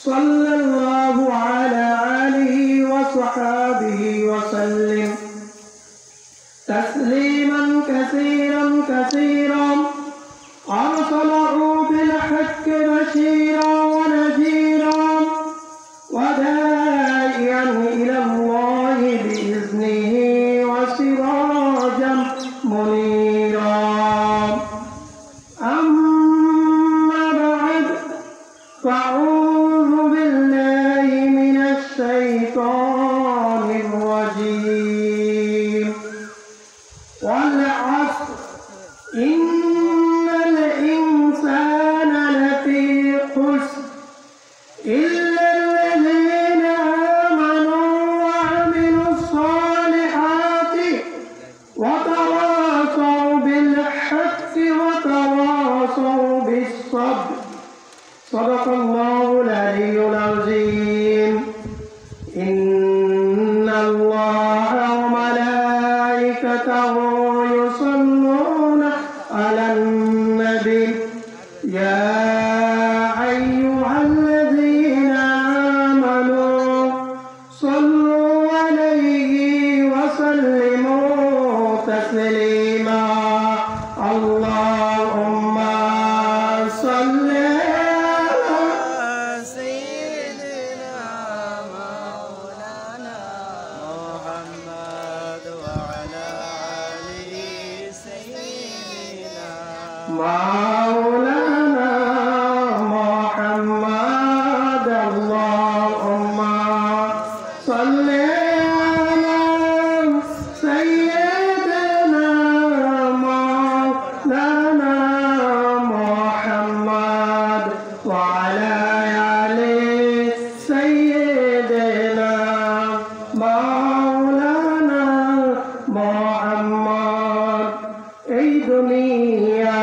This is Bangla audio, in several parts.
sallallahu ala alihi wa sahbihi wa sallim tasliman katsiran katsiran arsalahu bil haqqi bashiran wa nadhiran wa da'iyan ila Allah bi iznihi wa sirajan munira. Amma ba'd, fa'udhu billahi minash shaitanir rajim. Wal 'asr innal insana lafi khusr illa alladhina amanu wa 'amilus salihati wa tawasaw bil haqqi wa tawasaw bis sabr. Sadaqallahul aliyyul azim. Inna Allaha wa malaikatahu yusalluna 'alan nabi ya ayyuhalladzina amanu sallu 'alaihi wa sallimu taslima. Allahumma salli مولانا محمد. اللهم صل على سيدنا مولانا محمد وعلى آل سيدنا مولانا محمد. এই দুনিয়া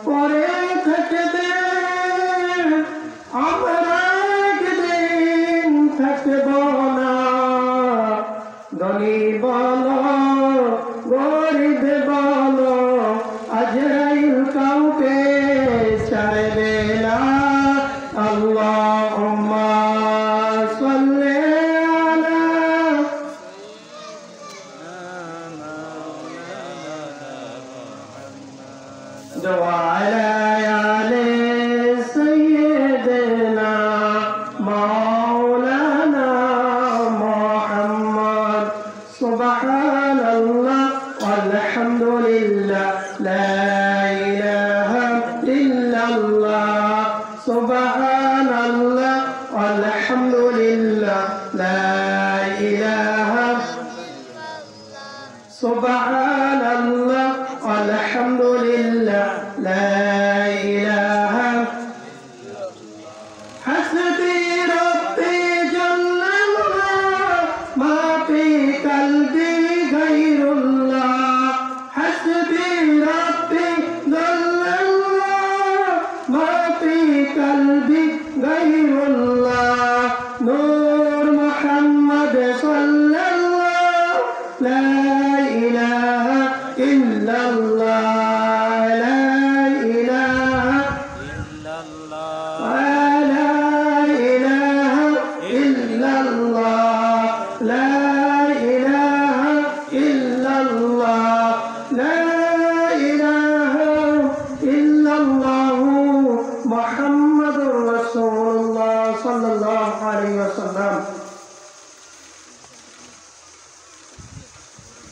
পরে থাকবে, আমরা একদিন থাকব না। ধনী বলো গরিব বলো, আজরাইল কাউকে ছাড়বে না। আল্লাহুম্মা সাল্লি আলা وعلى آل سيدنا مولانا محمد. سبحان الله والحمد لله لا إله إلا الله. سبحان الله والحمد لله لا إله. سبحان الله والحمد لله لا إله. حسبي ربي جل الله ما في قلبي غير الله. حسبي ربي جل الله ما في قلبي غير الله. نور محمد صلى الله لا إله إلا الله.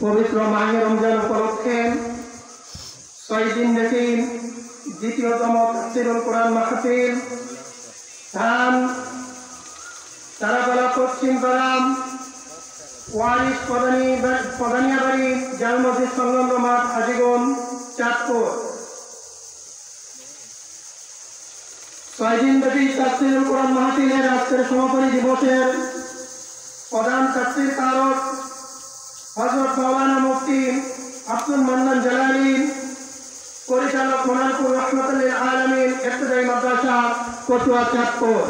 পবিত্র মাহে রমজান উপলক্ষে 6 দিন ব্যাপী দ্বিতীয়তম তাফসীরুল কোরআন মাহফিল ধান তারাপাড়া পশ্চিম পাড়া ওয়ারিশ প্রধানিয়াবাড়ি জাল মসজিদ সংলগ্ন মাঠ হাজীগঞ্জ চাঁদপুর। 6 দিন ব্যাপী তাফসীরুল কোরআন মাহফিলের আজকের সমাপনী দিবসের প্রধান তাফসীর কারক হযরত মাওলানা মুফতি আব্দুল মান্নান জালালী, পরিচালক মোনারপুর রহমাতুল লিল আলামিন ইবতিদায়ী মাদ্রাসা কচুয়া চাঁদপুর।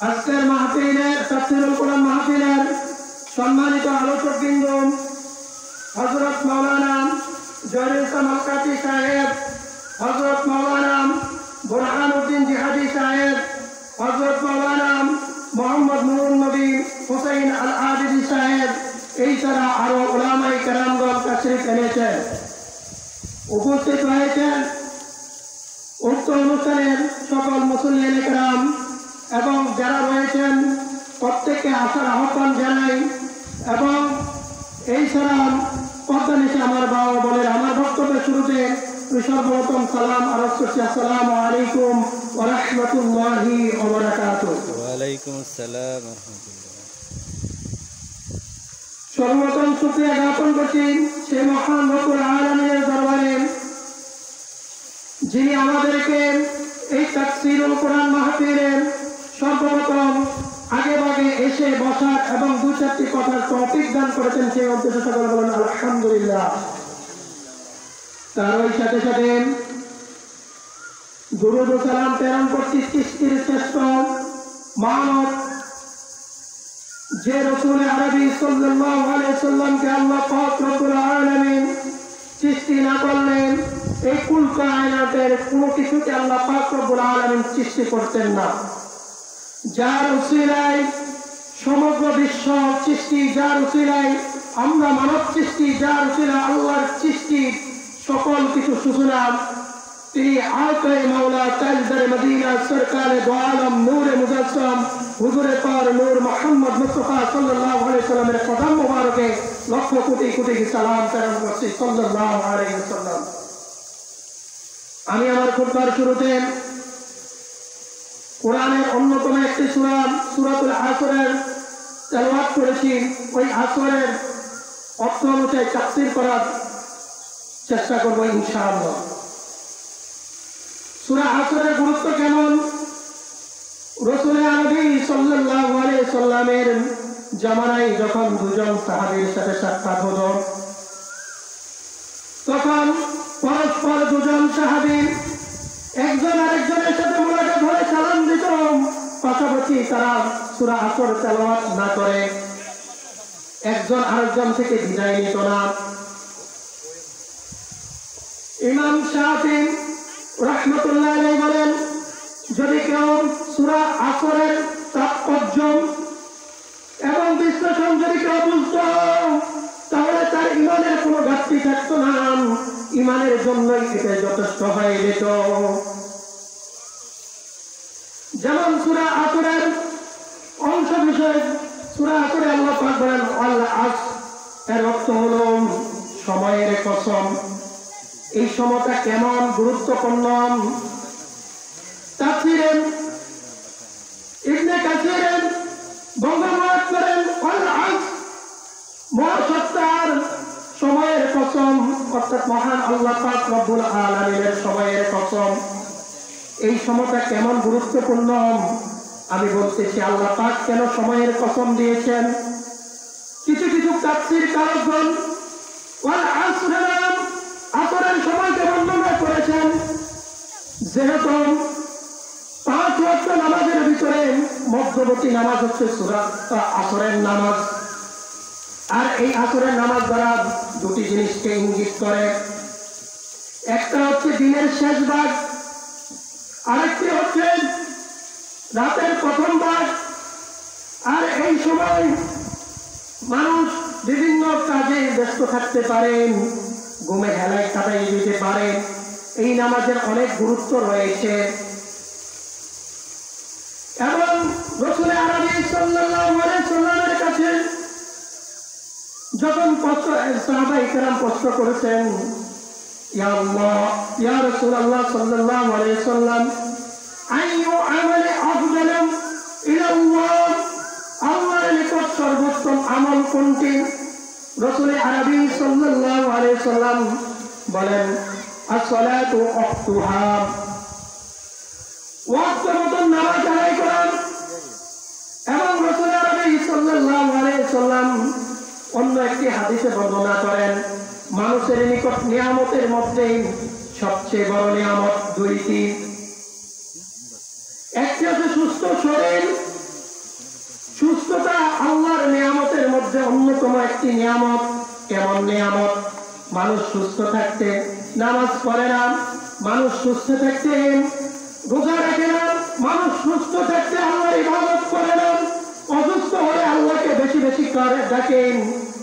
আজকের মাহফিলের তাফসীরুল কোরআন মাহফিলের সম্মানিত আলোচকবৃন্দ হযরত মাওলানা জহিরুল ইসলাম আল-কাতি সাহেব, হযরত মাওলানা বুরহানুদ্দিন জিহাদি সাহেব, এছাড়া আরো উলামায়ে কেরামগণ তাশরীফ এনেছেন, উপস্থিত হয়েছেন। উক্ত অনুষ্ঠানের সকল মুসল্লিয়ানে কেরাম এবং যারা রয়েছেন প্রত্যেককে আসার আহ্বান জানাই। এবং এই ছাড়া পদ্মানিশে আমার বাবা বলেন, আমার বক্তব্যের শুরুতে সর্বপ্রথম সালাম আরজ করছি, আসসালামু আলাইকুম ওয়া রাহমাতুল্লাহি ওয়া বারাকাতুহু। ওয়া আলাইকুম আসসালাম ওয়া রাহমাতুল্লাহ। সর্বপ্রথম শুকরিয়া জ্ঞাপন করছি সেই মহান রব্বুল আলামিনের দরবারে, যিনি আমাদেরকে এই তাফসীরুল কোরআন মাহফিলের সর্বপ্রথম আগে ভাগে এসে বসার এবং দু চারটি কথার তৌফিক দান করেছেন। সেই উদ্দেশ্যে সকলে বলেন আলহামদুলিল্লাহ। তার ওই সাথে সাথে দুরূদ ও সালাম প্রেরণ করছি সৃষ্টির শ্রেষ্ঠ মানব যে রাসূল আরবি সাল্লাল্লাহু আলাইহি ওয়াসাল্লামকে আল্লাহ পাক রব্বুল আলামিন সৃষ্টি না করলেন এই কুল কায়নাতের কোনো কিছুকে আল্লাহ পাক রব্বুল আলামিন সৃষ্টি করতেন না। যার উসিলায় সমগ্র বিশ্ব সৃষ্টি, যার উসিলায় আমরা মানব সৃষ্টি, যার উসিলায় আল্লাহর সৃষ্টি সকল কিছু সূচনা, তিনি আকায়ে মাওলা তাজদার মদিনা সরকারে দো আলম নূরে মুজাসসাম হুজুরে পাক নূর মুহাম্মদ মুস্তাফা সাল্লাল্লাহু আলাইহি ওয়াসাল্লামের কদম মোবারকে লক্ষ কোটি কোটি সালাম প্রেরণ করছি সাল্লাল্লাহু আলাইহি ওয়াসাল্লাম। আমি আমার খুতবার শুরুতে কোরআনের অন্যতম একটি সূরা সূরাতুল আসরের তেলাওয়াত করেছি। ওই আসরের অর্থ অনুযায়ী তাফসীর করার চেষ্টা করব ইনশাআল্লাহ। সূরা আসরের গুরুত্ব কেমন? রাসূল আরবি সাল্লাল্লাহু আলাইহি ওয়াসাল্লামের জামানায় যখন দুজন সাহাবীর সাথে সাক্ষাৎ হলো, তখন পরস্পর দুজন সাহাবী একজন আরেকজনের সাথে মোলাকাত হয়ে সালাম দিত, পাশাপাশি তারা সূরা আসর তেলাওয়াত না করে একজন আরেকজন থেকে বিদায় নিত না। ইমাম শাফিঈ রাহমাতুল্লাহ আলাইহি বলেন, যদি কেউ সূরা আসরের তাৎপর্য এবং বিশ্লেষণ যদি কেউ বুঝতো, তাহলে তার ঈমানের কোনো ঘাটতি থাকতো না, ঈমানের জন্যই এটা যথেষ্ট হয়ে যেত। যেমন সূরা আসরের অংশ বিষয়, সূরা আসরে আল্লাহ পাক বলেন আল আসর, এর অর্থ হলো সময়ের কসম। এই সময়টা কেমন গুরুত্বপূর্ণ? তাফসীরে ইবনে কাসীর বঙ্গমত করেন আল আসর মহাসত্তার সময়ের কসম, অর্থাৎ মহান আল্লাহ পাক রব্বুল আলামিনের সময়ের কসম। এই সময়টা কেমন গুরুত্বপূর্ণ আমি বলতেছি। আল্লাহ পাক কেন সময়ের কসম দিয়েছেন? কিছু কিছু তাফসীর কারকগণ ওয়াল আসর আসরের সময়কে বর্ণনা করেছেন, যেহেতু 5 ওয়াক্ত নামাজের ভিতরে মধ্যবর্তী নামাজ হচ্ছে সূরা আসরের নামাজ। আর এই আসরের নামাজ দ্বারা দুটি জিনিসকে ইঙ্গিত করে, একটা হচ্ছে দিনের শেষ ভাগ, আরেকটি হচ্ছে রাতের প্রথম ভাগ। আর এই সময় মানুষ বিভিন্ন কাজে ব্যস্ত থাকতে পারেন, ঘুমে হেলায় কাটাই দিতে পারে। এই নামাজের অনেক গুরুত্ব রয়েছে। এবং রাসূল আরবি সাল্লাল্লাহু আলাইহি ওয়াসাল্লামের কাছে যখন সাহাবায়ে কেরাম প্রশ্ন করেছেন, ইয়া আল্লাহ, ইয়া রাসূলুল্লাহ সাল্লাল্লাহু আলাইহি ওয়াসাল্লাম, আইয়ু আমালি আফদালু ইলাল্লাহ, আল্লাহর নিকট সর্বোত্তম আমল কোনটি? রাসূল আরবি সাল্লাল্লাহু আলাইহি ওয়াসাল্লাম বলেন, as-salatu waqtuha, ওয়াক্ত মতো নামাজ আদায় করা। এবং রাসূল আরবি সাল্লাল্লাহু আলাইহি ওয়াসাল্লাম অন্য একটি হাদিসে বর্ণনা করেন, মানুষের নিকট নিয়ামতের মধ্যে সবচেয়ে বড় নিয়ামত দুইটি। একটি হচ্ছে সুস্থ শরীর। সুস্থতা আল্লাহর নিয়ামতের মধ্যে অন্যতম একটি নিয়ামত। কেমন নিয়ামত? মানুষ সুস্থ থাকতে নামাজ পড়ে না, মানুষ সুস্থ থাকতে রোজা রাখে না, মানুষ সুস্থ থাকতে আল্লাহর ইবাদত করে না, অসুস্থ হলে আল্লাহকে বেশি বেশি করে ডাকেন।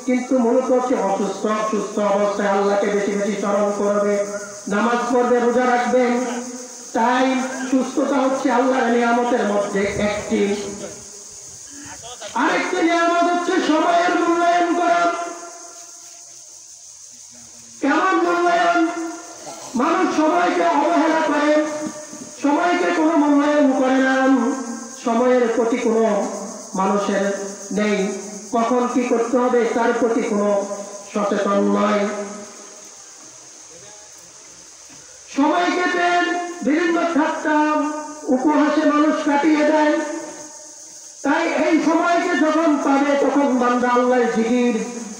কিন্তু মূলত হচ্ছে অসুস্থ অবস্থায় আল্লাহকে বেশি বেশি স্মরণ করবে, নামাজ পড়বে, রোজা রাখবেন। তাই সুস্থতা হচ্ছে আল্লাহর নিয়ামতের মধ্যে একটি। আরেকটি নিয়ামত হচ্ছে সময়ের মূল্যায়ন করা। কেমন মূল্যায়ন? মানুষ সময়কে অবহেলা করে, সময়কে কোনো মূল্যায়ন করে না, সময়ের প্রতি কোনো মানুষের নেই, কখন কি করতে হবে তার প্রতি কোনো সচেতন নয়। সময়কে বিভিন্ন ঠাট্টা উপহাসে মানুষ কাটিয়ে দেয়। তাই এই সময়কে যখন পাবে তখন বান্দা আল্লাহর জিকির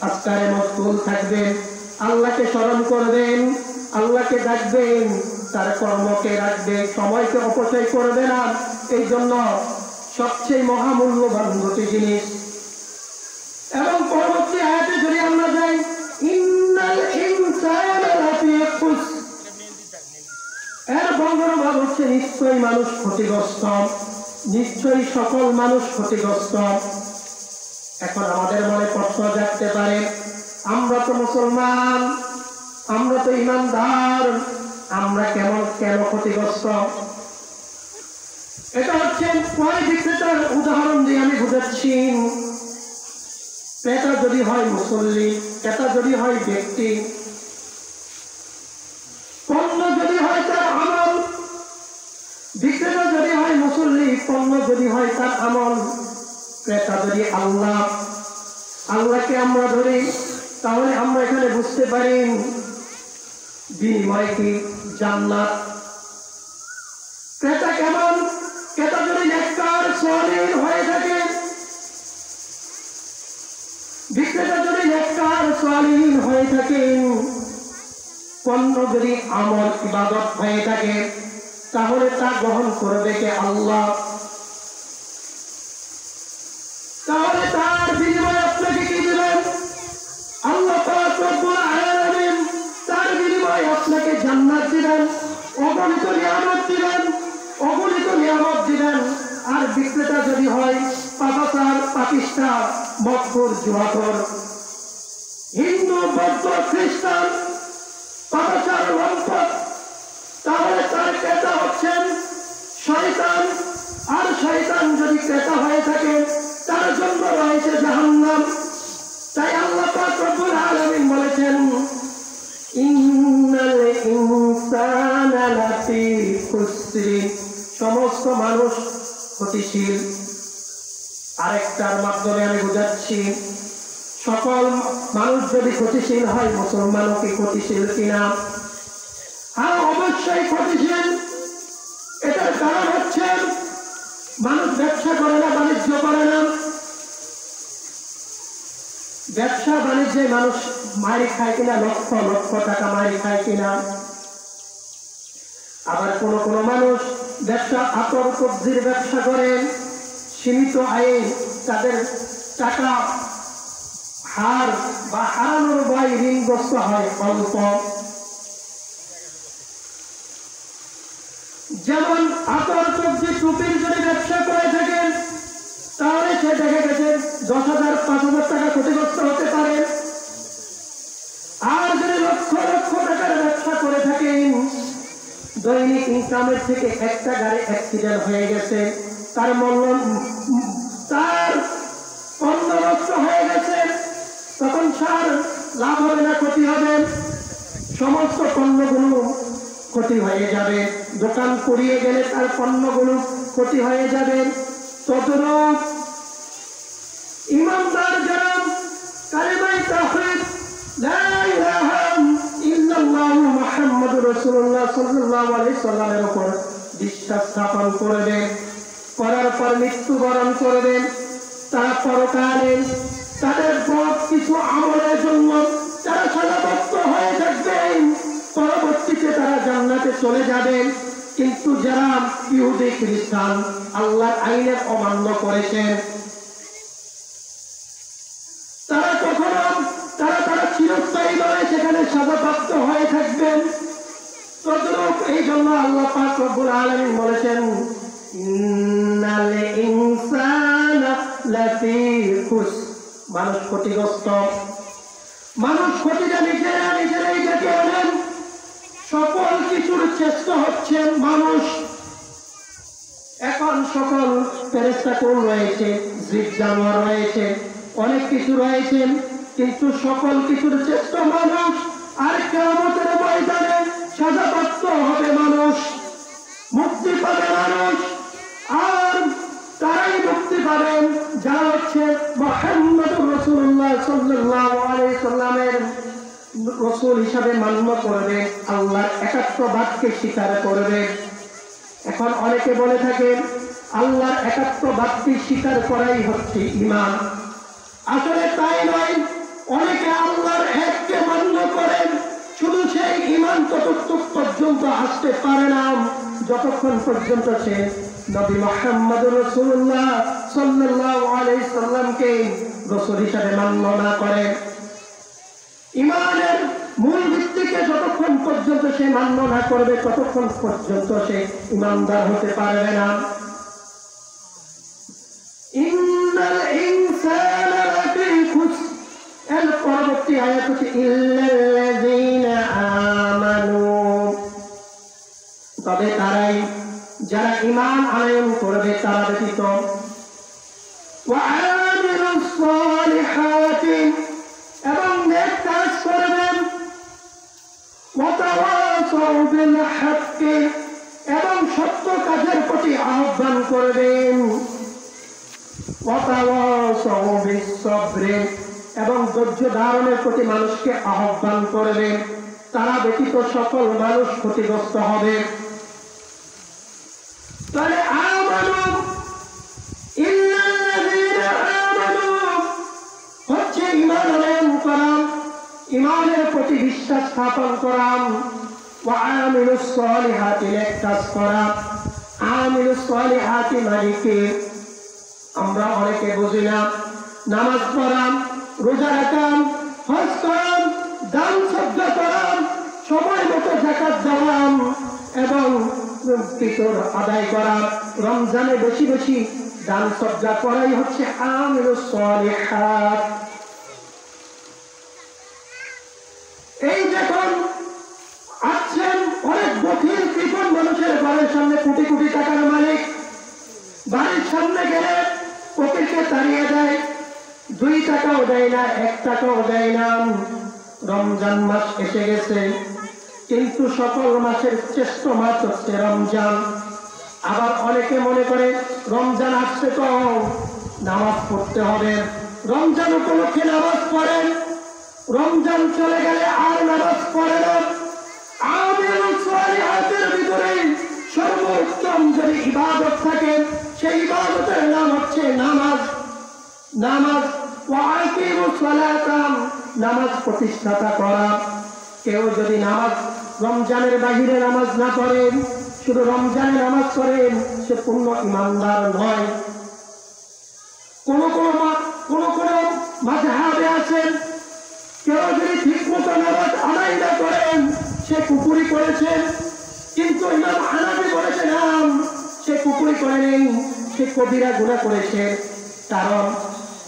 আজকারে মশগুল থাকবেন, আল্লাহকে স্মরণ করবেন, আল্লাহকে ডাকবেন, তার কর্মকে রাখবে, সময়কে অপচয় করবে না। এই জন্য সবচেয়ে মহামূল্যবান দুটি জিনিস। এবং পরবর্তী আয়াতে যদি আমরা যাই, ইন্নাল ইনসানা লাফি খুসর, এর বঙ্গরভাব হচ্ছে নিশ্চয়ই মানুষ ক্ষতিগ্রস্ত, নিশ্চয়ই সকল মানুষ ক্ষতিগ্রস্ত। এখন আমাদের মনে প্রশ্ন জাগতে পারে, আমরা তো মুসলমান, আমরা তো ইমানদার, আমরা কেন ক্ষতিগ্রস্ত? এটা হচ্ছে কয় বিক্রেতার উদাহরণ দিয়ে আমি বুঝাচ্ছি। ক্রেতা যদি হয় মুসল্লি, ক্রেতা যদি হয় ব্যক্তি, পণ্য যদি হয় তার আমল, বিক্রেতা যদি হয় মুসল্লি, পণ্য যদি হয় তার আমল, ক্রেতা যদি আল্লাহ, আল্লাহকে আমরা ধরি, তাহলে আমরা এখানে বুঝতে পারি বিনিময় কি? জান্নাত। ক্রেতা কেমন? ক্রেতা যদি নেককার সালেহ হয়ে থাকে, বিক্রেতা যদি নেককার সালেহ হয়ে থাকে, পণ্য যদি আমল ইবাদত হয়ে থাকে, তাহলে তা গ্রহণ করবে কে? আল্লাহ। তাহলে তার বিনিময়ে আপনাকে কি দিবেন? আল্লাহ পাক রব্বুল আলামিন তার বিনিময়ে আপনাকে জান্নাত দিবেন, অগণিত নিয়ামত দিবেন, অগণিত নিয়ামত দিবেন। আর বিক্রেতা যদি হয় পাপাচার, পাপিষ্ঠা, মক্কুর, জুয়াখোর, হিন্দু, বৌদ্ধ, খ্রিস্টান, পাপাচার, লম্পট, তাহলে তার ক্রেতা হচ্ছেন শয়তান। আর শয়তান যদি ক্রেতা হয়ে থাকে, তার জন্য রয়েছে জাহান্নাম। তাই আল্লাহ পাক রব্বুল আলামিন বলেছেন, ইন্নাল ইনসানা লাফি খুসর, সমস্ত মানুষ ক্ষতিশীল। আরেকটার মাধ্যমে আমি বুঝাচ্ছি, সকল মানুষ যদি ক্ষতিশীল হয়, মুসলমানও কি ক্ষতিশীল কিনা? হ্যাঁ, অবশ্যই ক্ষতিশীল। এটার কারণ হচ্ছে মানুষ ব্যবসা করে না, বাণিজ্য করে না। ব্যবসা বাণিজ্যে মানুষ মারি খায় কিনা, লক্ষ লক্ষ টাকা মারি খায় কিনা। আবার কোন কোন মানুষ ব্যবসা আতর সবজির ব্যবসা করেন, সীমিত আয়ে তাদের টাকা হার বা হারানোর ভয় ঋণগ্রস্ত হয় অল্প। যেমন আতর সবজি টুপির যদি ব্যবসা করে থাকেন, তাহলে সে দেখা গেছে 10,000 5,000 টাকা ক্ষতিগ্রস্ত হতে পারে। আর যদি লক্ষ লক্ষ টাকার ব্যবসা করে থাকেন, দৈনিক ইনকামের থেকে একটা গাড়ি অ্যাক্সিডেন্ট হয়ে গেছে, তার পণ্য নষ্ট হয়ে গেছে, তখন সার লাভ হবে না ক্ষতি হবে? সমস্ত পণ্যগুলো ক্ষতি হয়ে যাবে। দোকান পুড়িয়ে গেলে তার পণ্যগুলো ক্ষতি হয়ে যাবে। তদ্রূপ ইমানদার যারা কালিমায়ে তাওহীদ লা ইলাহা ইল্লাল্লাহু মুহাম্মাদুর রাসূলুল্লাহ সাল্লাল্লাহু আলাইহি সাল্লামের উপর বিশ্বাস স্থাপন করবে, করার পর মৃত্যুবরণ করবেন, তারা পরকালে তাদের বদ কিছু আমলের জন্য তারা সাজাপ্রাপ্ত হয়ে থাকবেন, পরবর্তীতে তারা জান্নাতে চলে যাবেন। কিন্তু যারা ইহুদি খ্রিস্টান আল্লাহর আইনের অমান্য করেছেন, তারা কখনো তারা চিরস্থায়ী নয়, সেখানে সাজাপ্রাপ্ত হয়ে থাকবেন। তদ্রূপ এই জন্য আল্লাহ পাক রব্বুল আলামিন বলেছেন, ইন্নাল ইনসানা লাফি খুসর, মানুষ ক্ষতিগ্রস্ত। মানুষ ক্ষতিটা নিজেরাই ডেকে আনেন। সকল কিছুর চেষ্টা হচ্ছে মানুষ। এখন সকল ফেরেশতা কোন রয়েছে, জীব জানোয়ার রয়েছে, অনেক কিছু রয়েছে, কিন্তু সকল কিছুর চেষ্টা মানুষ। আর কিয়ামতের ময়দানে সাজাপ্রাপ্ত হবে মানুষ, মুক্তি পাবে মানুষ। আর তারাই মুক্তি পাবেন যারা হচ্ছে মুহাম্মদুর রাসূলুল্লাহ সাল্লাল্লাহু আলাইহি সাল্লামের রাসূল হিসাবে মান্য করবে, আল্লাহর একাত্মবাদকে স্বীকার করবে। এখন অনেকে বলে থাকেন আল্লাহর একাত্মবাদকে স্বীকার করাই হচ্ছে ঈমান। আসলে তাই নয়। অনেকে আল্লাহর এককে মান্য করেন, শুধু সেই ঈমান ততটুক পর্যন্ত আসতে পারে না যতক্ষণ পর্যন্ত সে নবী মুহাম্মদুর রাসূলুল্লাহ সাল্লাল্লাহু আলাইহি সাল্লামকে রাসূল হিসেবে মান্য না করে। ঈমানের মূল ভিত্তিকে যতক্ষণ পর্যন্ত সে মান্য না করবে ততক্ষণ পর্যন্ত সে ঈমানদার হতে পারবে না। ইন্নাল ইনসানা লাফি খুসর, এর পরবর্তী আয়াত হচ্ছে ইল্লাল্লাযীনা আমানু, তবে তারাই যারা ঈমান আনয়ন করবে তারা ব্যতীত। ওয়া আমিলুস সালিহাতি, এবং নেক কাজ করবেন। ওয়া তাওয়াসাউ বিল হাক্কি, এবং সত্য কাজের প্রতি আহ্বান করবেন। ওয়া তাওয়াসাউ বিস সাবরি, এবং ধৈর্য ধারণের প্রতি মানুষকে আহ্বান করবেন। তারা ব্যতীত সকল মানুষ ক্ষতিগ্রস্ত হবে। তাহলে আমানু, ইল্লাল্লাযীনা আমানু হচ্ছে ঈমান আনয়ন করা, ঈমানের প্রতি বিশ্বাস স্থাপন করা। ওয়া আমিলুস সালিহাতি, নেক কাজ করা। আমিলুস সালিহাতি মানে কি? আমরা অনেকে বুঝি না। নামাজ পড়া, রোজা রাখা, হজ করা, দান সদকা করা, সময় মতো যাকাত দেওয়া এবং ফিতর আদায় করা, রমজানে বেশি বেশি দান সদকা করাই হচ্ছে আমিলুস সালিহাত। এই যখন আছেন অনেক বধির কৃপণ মানুষের বাড়ির সামনে কোটি কোটি টাকার মালিক, বাড়ির সামনে গেলে ফকিরকে তাড়িয়ে দেয়, 2 টাকাও দেয় না, 1 টাকাও দেয় না। রমজান মাস এসে গেছে, কিন্তু সকল মাসের শ্রেষ্ঠ মাস হচ্ছে রমজান। আবার অনেকে মনে করে রমজান আসছে তো নামাজ পড়তে হবে, রমজান উপলক্ষে নামাজ পড়েন, রমজান চলে গেলে আর নামাজ পড়ে না। আমিলুস সালিহাতের ভিতরে সর্বোত্তম যদি ইবাদত থাকে সেই ইবাদতের নাম হচ্ছে নামাজ। নামাজ ওয়া আকিমুস সালাতা, নামাজ প্রতিষ্ঠাতা করা। কেউ যদি নামাজ রমজানের বাহিরে নামাজ না করেন, শুধু রমজানে নামাজ করেন, সে পূর্ণ ঈমানদার নয়। কোন কোন মাযহাবে আছেন কেউ যদি ঠিক মতো নামাজ আদায় না করেন সে কুফরি করেছেন, কিন্তু ইমাম হানাফি বলেছেন না, সে কুফরি করেনি, সে কবিরা গুনাহ করেছে। কারণ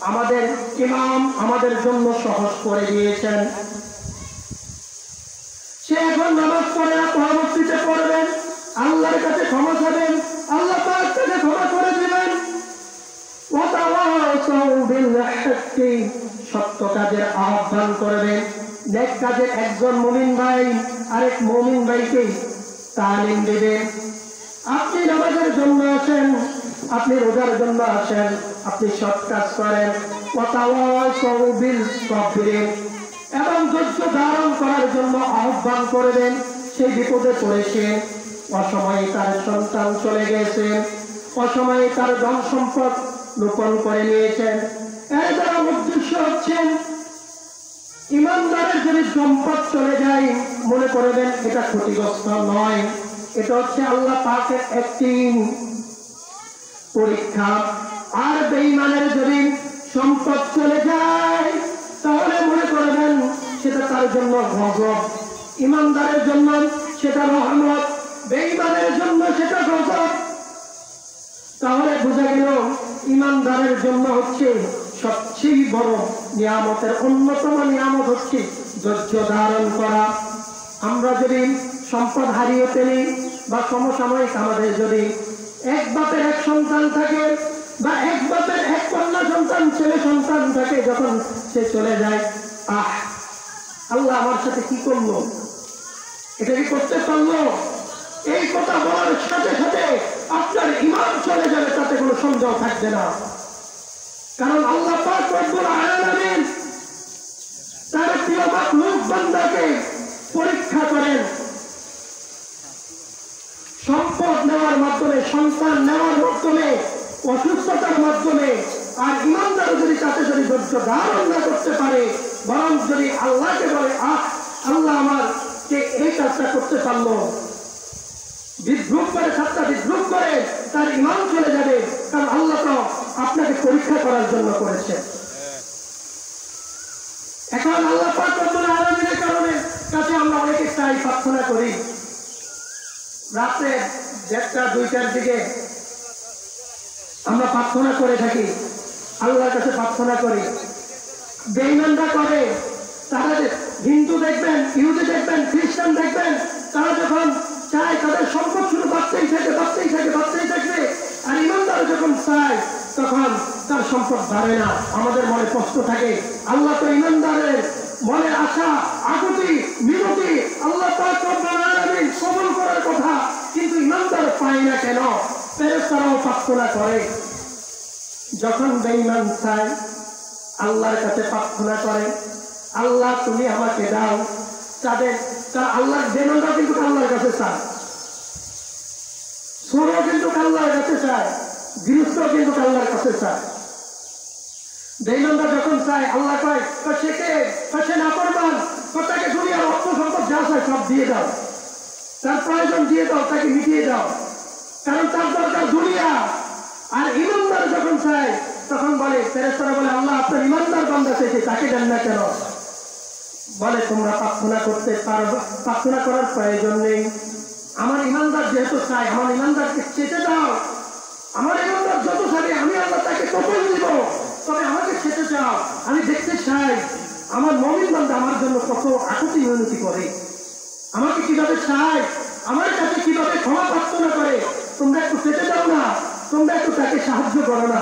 আমাদের ইমাম আমাদের জন্য সহজ করে দিয়েছেন। সে এখন নামাজ পড়ে না, পরবর্তীতে পড়বেন, আল্লাহর কাছে ক্ষমা চাবেন, আল্লাহ পাক তাকে ক্ষমা করে দিবেন। ওয়া তাওয়াসাউ বিল হাক্কি, সত্য কাজের আহ্বান করবেন। নেক কাজের একজন মুমিন ভাই আরেক মুমিন ভাইকে তালিম দিবেন। আপনি নামাজের জন্য আসেন, আপনি রোজার জন্য আসেন, আপনি সৎ কাজ করেন। ওয়া তাওয়াসাউ বিল সাবরি, এবং ধৈর্য ধারণ করার জন্য আহ্বান করবেন। সেই বিপদে পড়েছে, অসময়ে তার সন্তান চলে গেছে, অসময়ে তার ধন সম্পদ লোপন করে নিয়েছেন। এর দ্বারা উদ্দেশ্য হচ্ছে ইমানদারের যদি সম্পদ চলে যায় মনে করবেন এটা ক্ষতিগ্রস্ত নয়, এটা হচ্ছে আল্লাহ পাকের একটি পরীক্ষা। আর বেঈমানের যদি সম্পদ চলে যায় তাহলে মনে করবেন সেটা তার জন্য গজব। ইমানদারের জন্য সেটা রহমত, বেঈমানের জন্য সেটা গজব। তাহলে বোঝা গেল ইমানদারের জন্য হচ্ছে সবচেয়ে বড় নিয়ামতের অন্যতম নিয়ামত হচ্ছে ধৈর্য ধারণ করা। আমরা যদি সম্পদ হারিয়ে ফেলি বা সমসাময়িক আমাদের যদি এক বাপের এক সন্তান থাকে বা এক বাপের এক কন্যা সন্তান ছেলে সন্তান থাকে, যখন সে চলে যায়, আল্লাহ আমার সাথে কি করলো, এটা কি করতে পারলো, এই কথা বলার সাথে সাথে আপনার ঈমান চলে যাবে, তাতে কোনো সন্দেহ থাকবে না। কারণ আল্লাহ পাক রব্বুল আলামিন তার প্রিয় মাখলুক বান্দাকে পরীক্ষা করেন সম্পদ নেওয়ার মাধ্যমে, সন্তান নেওয়ার মাধ্যমে, অসুস্থতার মাধ্যমে। আর ঈমানদার যদি তাতে যদি ধৈর্য ধারণ না করতে পারে, বরং যদি আল্লাহকে বলে আল্লাহ আমার কে এই কাজটা করতে পারলো, বিদ্রুপ করে, সাতটা বিদ্রুপ করে, তার ঈমান চলে যাবে। কারণ আল্লাহ তো আপনাকে পরীক্ষা করার জন্য করেছে। এখন আল্লাহ পাক রব্বুল আলামিনের কাছে আমরা অনেকে চাই, প্রার্থনা করি, রাতে 1টা 2টার দিকে আমরা প্রার্থনা করে থাকি, আল্লাহর কাছে প্রার্থনা করি। বেঈমানরা করে, তারা হিন্দু দেখবেন, ইহুদি দেখবেন, খ্রিস্টান দেখবেন, তারা যখন চায় তাদের সম্পদ শুধু বাড়তেই থাকে, বাড়তেই থাকে, বাড়তেই থাকবে। আর ঈমানদার যখন চায় তখন তার সম্পদ বাড়ে না। আমাদের মনে কষ্ট থাকে। আল্লাহ তো ঈমানদারের মনে আশা, আকুতি, মিনতি আল্লাহ পাক রব্বুল আলামিন কবুল করার কথা, কিন্তু ঈমানদার পায় না কেন? ফেরেশতারাও প্রার্থনা করে। যখন বেঈমান চায় আল্লাহর কাছে প্রার্থনা করে, আল্লাহ তুমি আমাকে দাও, তার আল্লাহর বেঈমানরা কিন্তু আল্লাহর কাছে চায়, ছোটও কিন্তু আল্লাহর কাছে চায়, গৃহস্থ কিন্তু আল্লাহর কাছে চায়। বেঈমানরা যখন চায়, আল্লাহ কয় সে নাফরমান, তাকে দুনিয়ার অর্থ সম্পদ যা চায় সব দিয়ে দাও, তার প্রয়োজন দিয়ে দাও, তাকে মিটিয়ে দাও, কারণ তার দরকার দুনিয়া। আর ঈমানদার যখন চায় তখন বলে, ফেরেশতারা বলে আল্লাহ আপনার ঈমানদার বান্দা চাইছে, তাকে দেন না কেন? বলে তোমরা প্রার্থনা করতে পারবে, প্রার্থনা করার প্রয়োজন নেই, আমার ঈমানদার যেহেতু চাই, আমার ঈমানদারকে চেতে দাও, আমার ঈমানদার যত চাবে আমি আল্লাহ তাকে ততই দিব, তবে আমাকে চেতে চাও, আমি দেখতে চাই আমার মুমিন বান্দা আমার জন্য কত আকুতি মিনতি করে, আমাকে কিভাবে চায়, আমার কাছে কিভাবে ক্ষমা প্রার্থনা করে। তোমরা একটু চেতে দাও না, তোমরা একটু তাকে সাহায্য করো না।